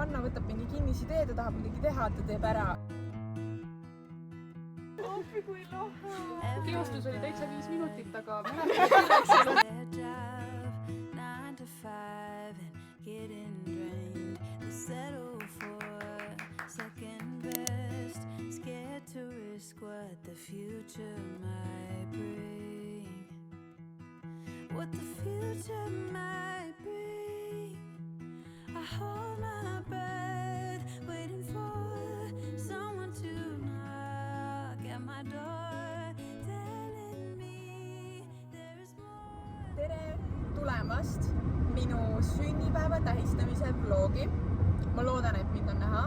Anna võtab mingi kinnisidee, ta tahab midagi teha, ta teeb ära. Appi kui lahe! Kiostus oli täitsa 5 minutit, aga what the future might bring. What the future might bring. I hold my breath, waiting for someone to knock at my door, telling me there is more. Tere tulemast minu sünnipäeva tähistamise vlogi. Ma loodan, et mind on näha.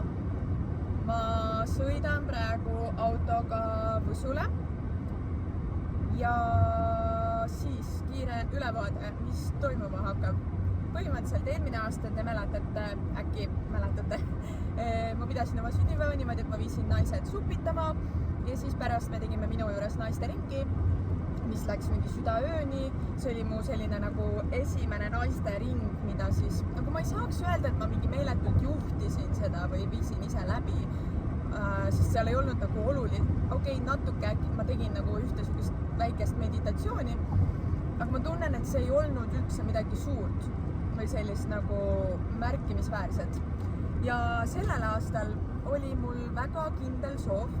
Ma sõidan praegu autoga Võsule ja siis kiire ülevaade, mis toimuma hakkab. Põhimõtteliselt eelmine aasta te äkki mäletate, ma pidasin oma sünnipäeva niimoodi, et ma viisin naised supitama ja siis pärast me tegime minu juures naiste ringi, mis läks mingi südaööni. See oli mu selline nagu esimene naiste ring, mida siis, nagu ma ei saaks öelda, et ma mingi meeletult juhtisin seda või viisin ise läbi, sest seal ei olnud nagu oluline, natuke äkki ma tegin nagu ühte sugust väikest meditatsiooni, aga ma tunnen, et see ei olnud üldse midagi suurt või sellist nagu märkimisväärset. Ja sellel aastal oli mul väga kindel soov,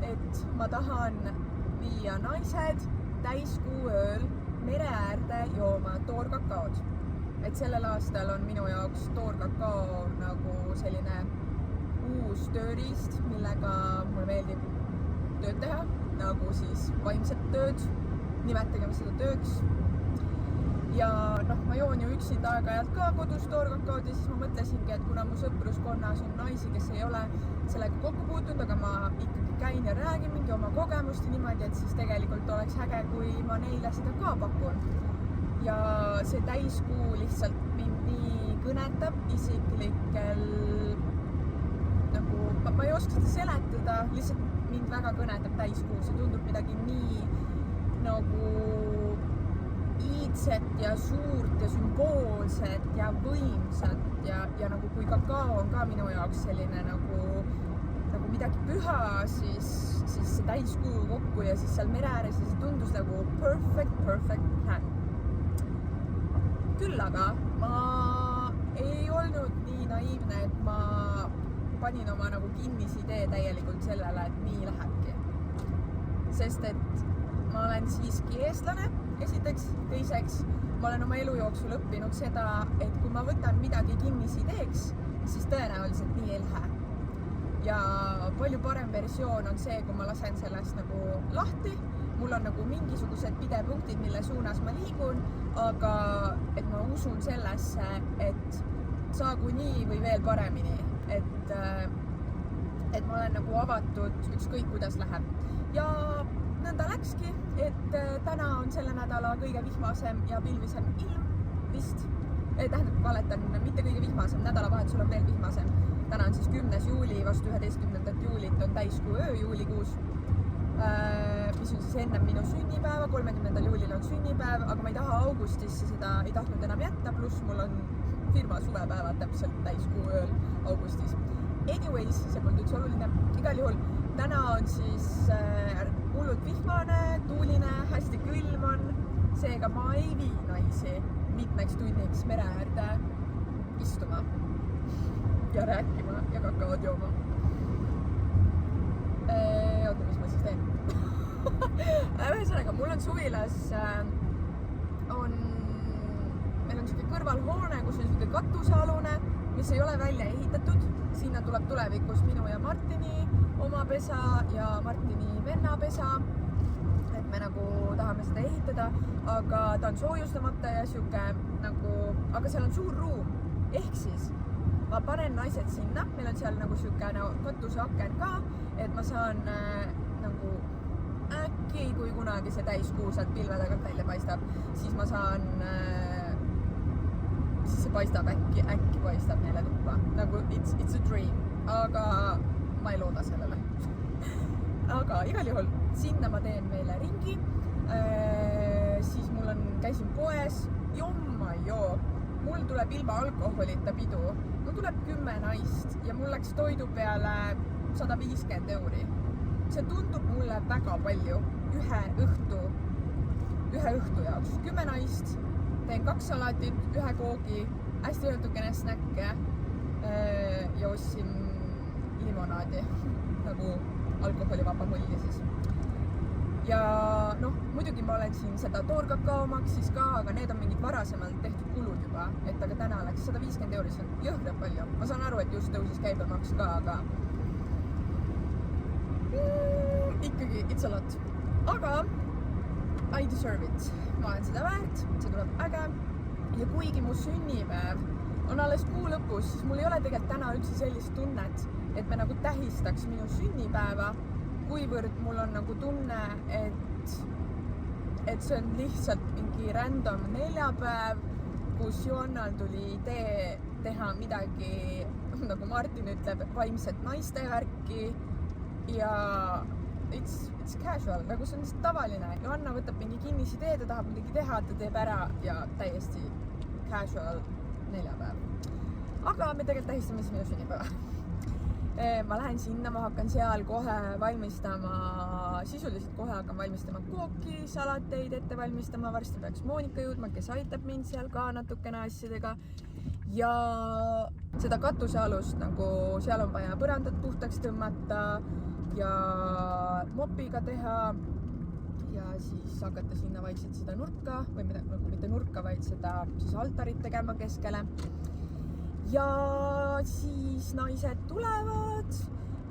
et ma tahan viia naised täiskuu ööl mere äärde jooma toorkakaod. Et sellel aastal on minu jaoks toorkakao nagu selline uus tööriist, millega mul meeldib tööd teha, nagu siis vaimset tööd, nimetagem seda tööks. Ja ma joon ju üksinda aeg-ajalt ka kodus toorkakaod ja siis ma mõtlesingi, et kuna mu sõpruskonnas on naisi, kes ei ole sellega kokku puutunud, aga ma ikkagi käin ja räägin mingi oma kogemust ja niimoodi, et siis tegelikult oleks äge, kui ma neile seda ka pakun. Ja see täiskuu lihtsalt mind nii kõnetab isiklikel, nagu ma ei oska seda seletada, lihtsalt mind väga kõnetab täiskuu, see tundub midagi nii nagu iidset ja suurt ja sümboolset ja võimsat ja nagu kui kakao on ka minu jaoks selline nagu midagi püha, siis see täiskuu kokku ja siis seal mere ääres ja see tundus nagu perfect plan. Küll aga ma ei olnud nii naiivne, et ma panin oma nagu kinnisidee täielikult sellele, et nii lähebki. Sest et ma olen siiski eestlane, esiteks, teiseks, ma olen oma elu jooksul õppinud seda, et kui ma võtan midagi kinnisideeks, siis tõenäoliselt nii ei lähe. Ja palju parem versioon on see, kui ma lasen sellest nagu lahti, mul on nagu mingisugused pidepunktid, mille suunas ma liigun, aga et ma usun sellesse, et saagu nii või veel paremini, et ma olen nagu avatud ükskõik, kuidas läheb. Ja nõnda läkski, et täna on selle nädala kõige vihmasem ja pilvisem ilm vist. Tähendab, valetan, mitte kõige vihmasem, nädalavahetusel on veel vihmasem. Täna on siis 10. juuli, vastu 11. juulit on täiskuu öö juulikuus, mis on siis ennem minu sünnipäeva, 30. juulil on sünnipäev, aga ma ei taha augustisse seda ei tahtnud enam jätta, pluss mul on firma suvepäevad täpselt täiskuu ööl augustis. Anyways, see polnud üldse oluline. Igal juhul, täna on siis hullult vihmane, tuuline, hästi külm on, seega ma ei vii naisi mitmeks tunniks mere äärde istuma ja rääkima ja kakaod jooma. Oota, mis ma siis teen? Ühesõnaga, mul on suvilas, meil on selline kõrvalhoone, kus on selline katusealune, mis ei ole välja ehitatud. Sinna tuleb tulevikus minu ja Martini oma pesa ja Martini venna pesa. Et me nagu tahame seda ehitada, aga ta on soojustamata ja siuke nagu, aga seal on suur ruum. Ehk siis ma panen naised sinna, meil on seal nagu siuke katuseaken ka, et ma saan nagu äkki, kui kunagi see täiskuu sealt pilve tagant välja paistab, siis ma saan, siis see paistab äkki paistab neile tuppa. Nagu it's a dream, aga ma ei looda sellele. Aga igal juhul sinna ma teen meile ringi, siis mul käisin poes, jomma joo, mul tuleb ilma alkoholita pidu mul tuleb 10 naist ja mul läks toidu peale 150 €. See tundub mulle väga palju ühe õhtu jaoks. 10 naist, teen 2 salatit, 1 koogi, hästi natukene snäkke ja ostsin limonaadi, nagu alkoholivaba mulli siis. Ja noh, muidugi ma olen siin seda toorkakao maksis ka, aga need on mingid varasemalt tehtud kulud juba, et aga täna läks 150 €, see on jõhkralt palju. Ma saan aru, et just tõusis käibemaks ka, aga ikkagi it's a lot. Aga I deserve it. Ma olen seda väärt, see tuleb äge. Ja kuigi mu sünnipäev on alles kuu lõpus, siis mul ei ole tegelikult täna üldse sellist tunnet, et me nagu tähistaks minu sünnipäeva, kuivõrd mul on nagu tunne, et see on lihtsalt mingi random neljapäev, kus Joannal tuli idee teha midagi, nagu Martin ütleb, vaimset naiste värki ja it's casual, nagu see on lihtsalt tavaline. Joanna võtab mingi kinnisidee, ta tahab midagi teha, ta teeb ära ja täiesti casual neljapäev. Aga me tegelikult tähistame siis minu sünnipäeva. Ma lähen sinna, ma hakkan seal kohe valmistama, sisuliselt kohe hakkan valmistama kooki, salateid ette valmistama, varsti peaks Monika jõudma, kes aitab mind seal ka natukene asjadega. Ja seda katusealust, nagu seal on vaja põrandat puhtaks tõmmata ja mopiga teha ja siis hakata sinna vaikselt seda nurka või nagu mitte nurka, vaid seda siis altarit tegema keskele. Ja siis naised tulevad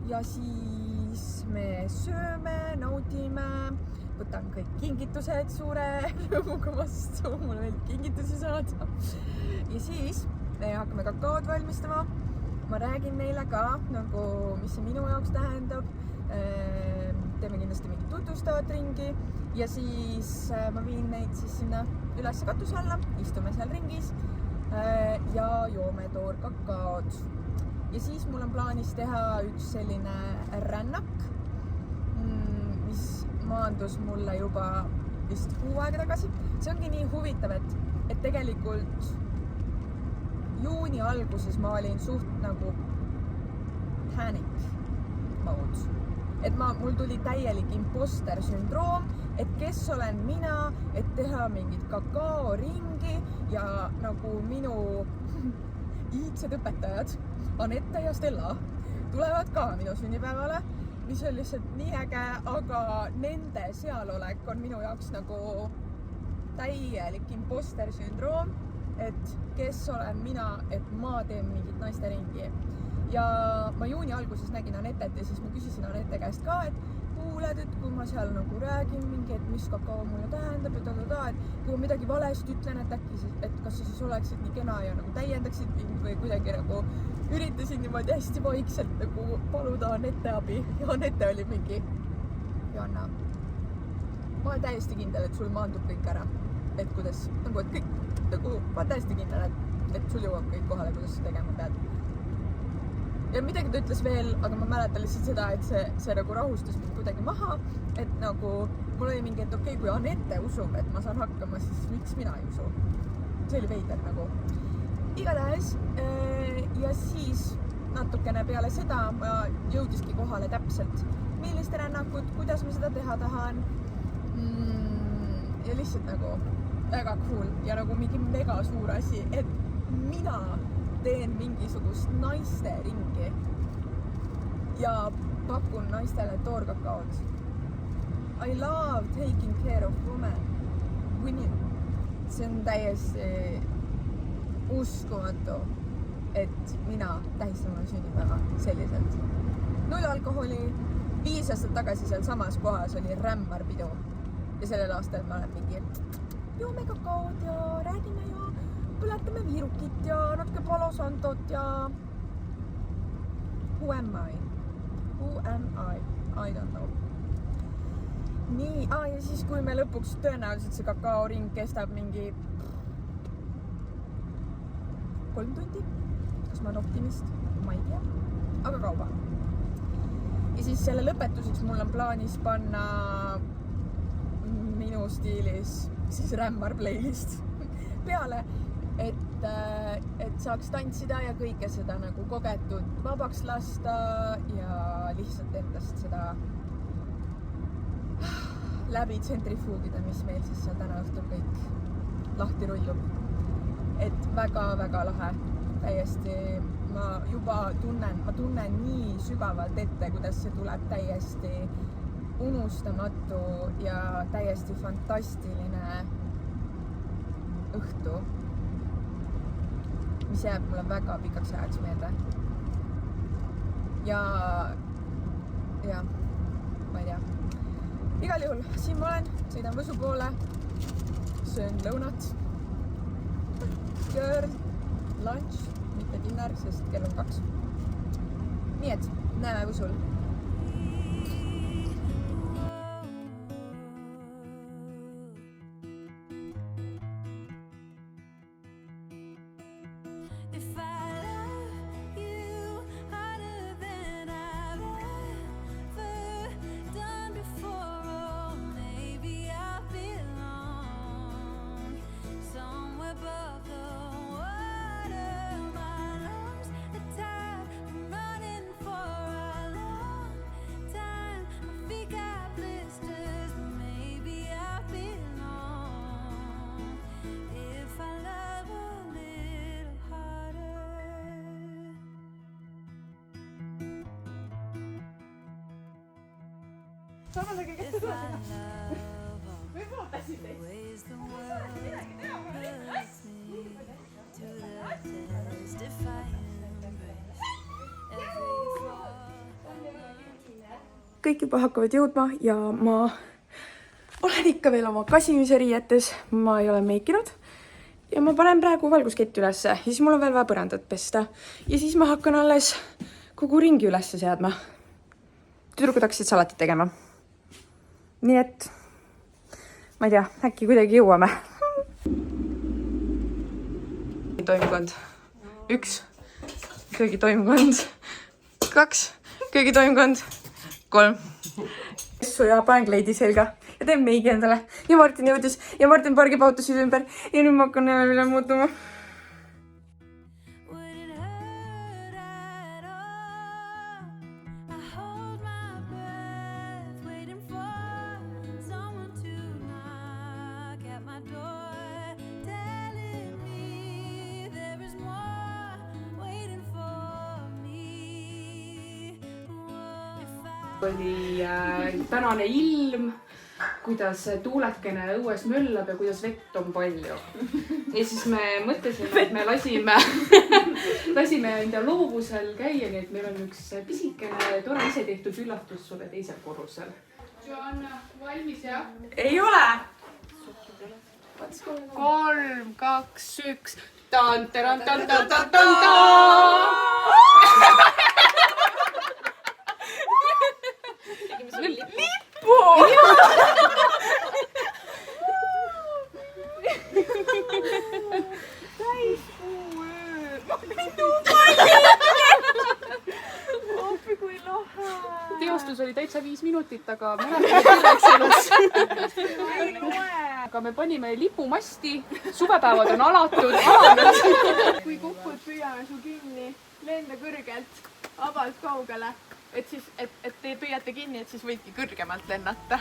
ja siis me sööme, naudime, võtan kõik kingitused suure rõõmuga vastu, mulle meeldib kingitusi saada. Ja siis me hakkame kakaod valmistama. Ma räägin neile ka, nagu, mis see minu jaoks tähendab. Teeme kindlasti mingit tutvustavat ringi ja siis ma viin neid siis sinna üles katuse alla, istume seal ringis ja joome toorkakaod. Ja siis mul on plaanis teha üks selline rännak, mis maandus mulle juba vist kuu aega tagasi. See ongi nii huvitav, et tegelikult juuni alguses ma olin suht nagu panic mode. Et mul tuli täielik imposter sündroom, et kes olen mina, et teha mingit kakaoringi ja nagu minu iidsed õpetajad, Anette ja Stella, tulevad ka minu sünnipäevale, mis on lihtsalt nii äge, aga nende sealolek on minu jaoks nagu täielik imposter sündroom, et kes olen mina, et ma teen mingit naiste ringi. Ja ma juuni alguses nägin Anettet ja siis ma küsisin Anette käest ka, et kuuled, et kui ma seal nagu räägin mingi, et mis kakao mulle tähendab ja et kui ma midagi valesti ütlen, et äkki siis, et kas sa siis oleksid nii kena ja nagu täiendaksid mind või kuidagi nagu üritasin niimoodi hästi vaikselt nagu paluda Anette abi ja Anette oli mingi Joanna, ma olen täiesti kindel, et sul maandub kõik ära, et kuidas, nagu et kõik, nagu ma olen täiesti kindel, et sul jõuab kõik kohale, kuidas sa tegema pead. Ja midagi ta ütles veel, aga ma mäletan lihtsalt seda, et see nagu rahustas mind kuidagi maha, et nagu mul oli mingi, et okei, kui Anette usub, et ma saan hakkama, siis miks mina ei usu. See oli veider nagu. Igatahes ja siis natukene peale seda ma jõudiski kohale täpselt, milliste rännakud, kuidas ma seda teha tahan ja lihtsalt nagu väga cool ja nagu mingi mega suur asi, et mina teen mingisugust naiste ringi ja pakun naistele toorkakaod. I love taking care of women. See on täiesti uskumatu, et mina tähistan oma sünnipäeva selliselt. 0 alkoholi, 5 aastat tagasi seal samas kohas oli rämmarpidu ja sellel aastal ma olen mingi joome kakaod ja räägime ja põletame viirukit ja natuke Palo Santot ja Who am I? I don't know. Nii, ja siis kui me lõpuks tõenäoliselt see kakaoring kestab mingi 3 tundi, kas ma olen optimist? Ma ei tea, aga kaua. Ja siis selle lõpetuseks mul on plaanis panna minu stiilis siis rämmar playlist peale. et saaks tantsida ja kõike seda nagu kogetud vabaks lasta ja lihtsalt endast seda läbi tsentrifuugida, mis meil siis seal täna õhtul kõik lahti rullub. Et väga-väga lahe. Täiesti ma juba tunnen nii sügavalt ette, kuidas see tuleb täiesti unustamatu ja täiesti fantastiline õhtu, mis jääb mulle väga pikaks ajaks meelde. Ja ma ei tea. Igal juhul, siin ma olen, sõidan Võsu poole, söön lõunat, girl, lunch, mitte dinner, sest kell on 2. Nii et näeme Võsul. Samasega, kes te tulete? Me vaatasin teid. Kõik juba hakkavad jõudma ja ma olen ikka veel oma kasimise riietes. Ma ei ole meikinud ja ma panen praegu valguskett ülesse ja siis mul on veel vaja põrandat pesta ja siis ma hakkan alles kogu ringi ülesse seadma. Tüdrukud hakkasid salatit tegema. Nii et ma ei tea, äkki kuidagi jõuame. Toimkond 1, köögitoimkond 2, köögitoimkond 3. Kessu ja panen kleidi selga ja teen meigi endale. Ja Martin jõudis ja Martin pargib autosid ümber ja nüüd ma hakkan jälle üle muutuma. Oli tänane ilm, kuidas tuulekene õues möllab ja kuidas vett on palju. Ja siis me mõtlesime, et me lasime enda loovusel käia, nii et meil on üks pisikene tore ise tehtud üllatus sulle teisel korrusel. Joanna, valmis jah? Ei ole! 3, 2, 1. Lippu! Täiskuu öö! Appi kui lahe! Teostus oli täitsa 5 minutit, aga aga me panime lipumasti, suvepäevad on alanud. Kui kukud püüame su kinni, lenda kõrgelt, avalt kaugele. Et te püüate kinni, et siis võidki kõrgemalt lennata.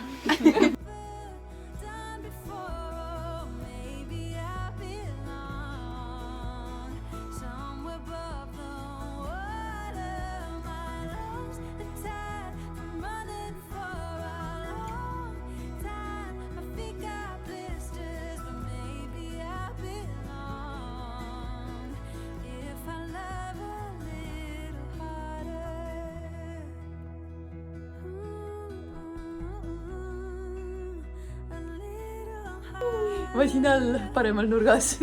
Masin all paremal nurgas.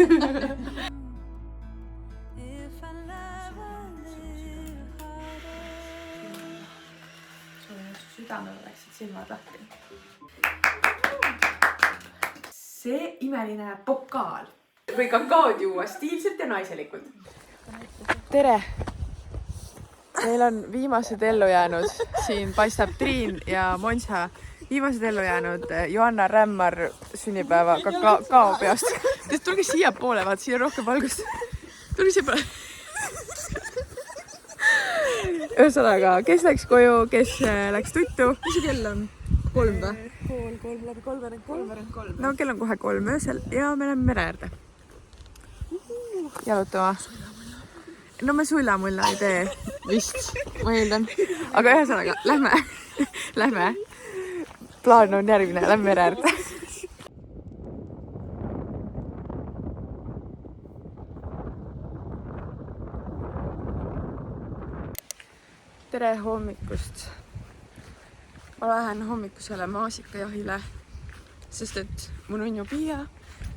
Südamel läksid silmad lahti. See imeline pokaal. Või kakaod juua stiilselt ja naiselikult. Tere! Meil on viimased ellu jäänud. Siin paistab Triin ja Monsa, viimased ellu jäänud Johanna Rämmar sünnipäeva kakaopeost. Tulge siia poole, vaat siia rohkem valgust. Tulge siia poole. Ühesõnaga, kes läks koju, kes läks tuttu. Mis see kell on? 3 või? No kell on kohe 3 öösel ja me oleme mere äärde. Jalutama. No me sulla-mulla ei tee vist, ma eeldan. Aga ühesõnaga, lähme. Plaan on järgmine, lähme mere äärde. Tere hommikust. Ma lähen hommikusele maasikajahile, sest et mu nunnu Piia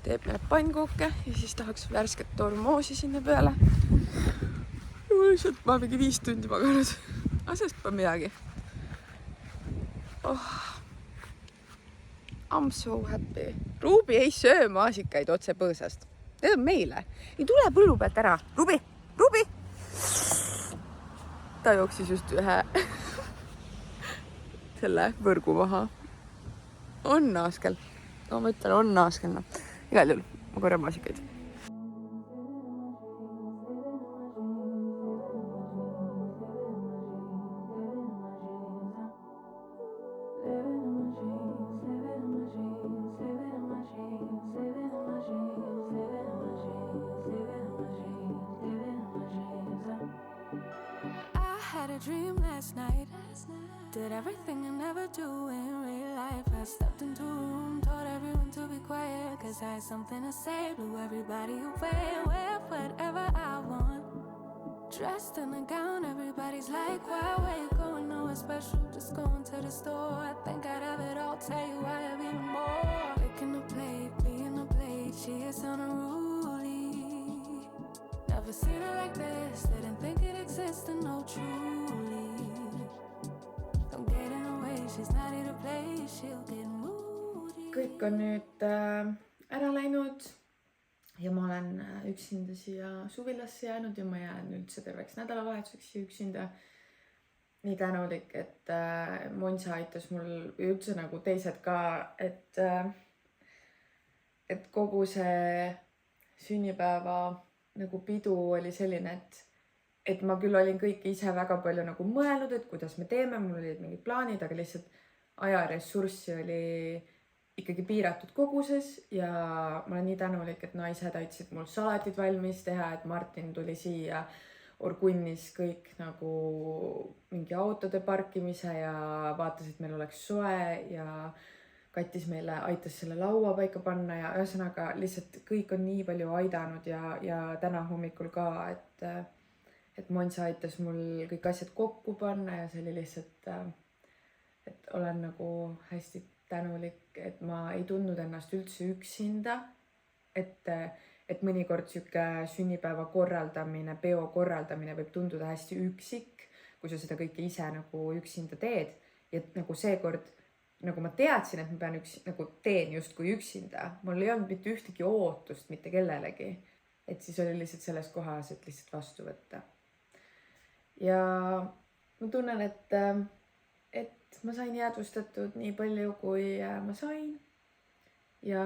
teeb meile pannkuuke ja siis tahaks värsket tormoosi sinna peale. Ma olen mingi 5 tundi maganud. Aga sellest pole midagi. Oh. I'm so happy. Ruubi ei söö maasikaid otse põõsast. Need on meile. Ei tule põllu pealt ära. Ruubi! Ta jooksis just ühe selle võrgu maha. On naaskel. No ma ütlen, on naaskel. No. Igal juhul, ma korjan maasikaid. Dream last night. Did everything I never do in real life. I stepped into a room, told everyone to be quiet, cause I had something to say. Blew everybody away, wear whatever I want. Dressed in a gown, everybody's like, why, where you going? Nowhere special, just going to the store. I think I'd have it all, tell you I have even more. Picking a plate, being a plate, she is unruly. Never seen her like this, didn't think it existed, no truly. Don't get in her way, she's not here to play, she'll get moody. Kõik on nüüd ära läinud ja ma olen üksinda siia suvilasse jäänud ja ma jään üldse terveks nädalavahetuseks siia üksinda. Nii tänulik, et Monsa aitas mul või üldse nagu teised ka, et kogu see sünnipäeva nagu pidu oli selline, et ma küll olin kõike ise väga palju nagu mõelnud, et kuidas me teeme, mul olid mingid plaanid, aga lihtsalt ajaressurssi oli ikkagi piiratud koguses ja ma olen nii tänulik, et naised aitasid mul salatid valmis teha, et Martin tuli siia, orgunnis kõik nagu mingi autode parkimise ja vaatas, et meil oleks soe ja Katis meile aitas selle laua paika panna ja ühesõnaga lihtsalt kõik on nii palju aidanud ja täna hommikul ka, et Monsa aitas mul kõik asjad kokku panna ja see oli lihtsalt, et olen nagu hästi tänulik, et ma ei tundnud ennast üldse üksinda, et mõnikord siuke sünnipäeva korraldamine, peo korraldamine võib tunduda hästi üksik, kui sa seda kõike ise nagu üksinda teed ja nagu seekord nagu ma teadsin, et ma pean nagu teen justkui üksinda. Mul ei olnud mitte ühtegi ootust mitte kellelegi. Et siis oli lihtsalt selles kohas, et lihtsalt vastu võtta. Ja ma tunnen, et ma sain jäädvustatud nii palju, kui ma sain. Ja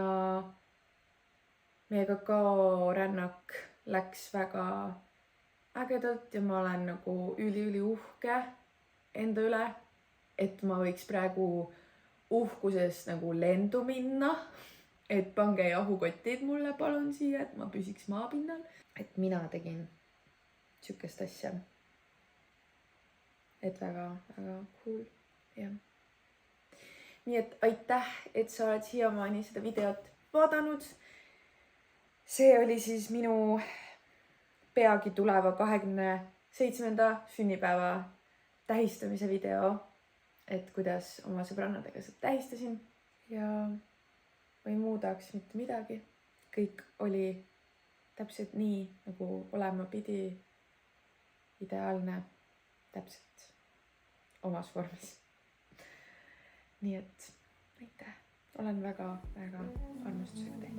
meie kakaorännak läks väga ägedalt ja ma olen nagu üli uhke enda üle, et ma võiks praegu uhkusest nagu lendu minna, et pange jahukotid mulle palun siia, et ma püsiks maapinnal. Et mina tegin sükest asja. Et väga cool. Ja. Nii et aitäh, et sa oled siiamaani seda videot vaadanud. See oli siis minu peagi tuleva 27. sünnipäeva tähistamise video. Et kuidas oma sõbrannadega seda tähistasin ja ma ei muudaks mitte midagi. Kõik oli täpselt nii, nagu olema pidi, ideaalne, täpselt omas vormis. Nii et aitäh, olen väga armastusega teile.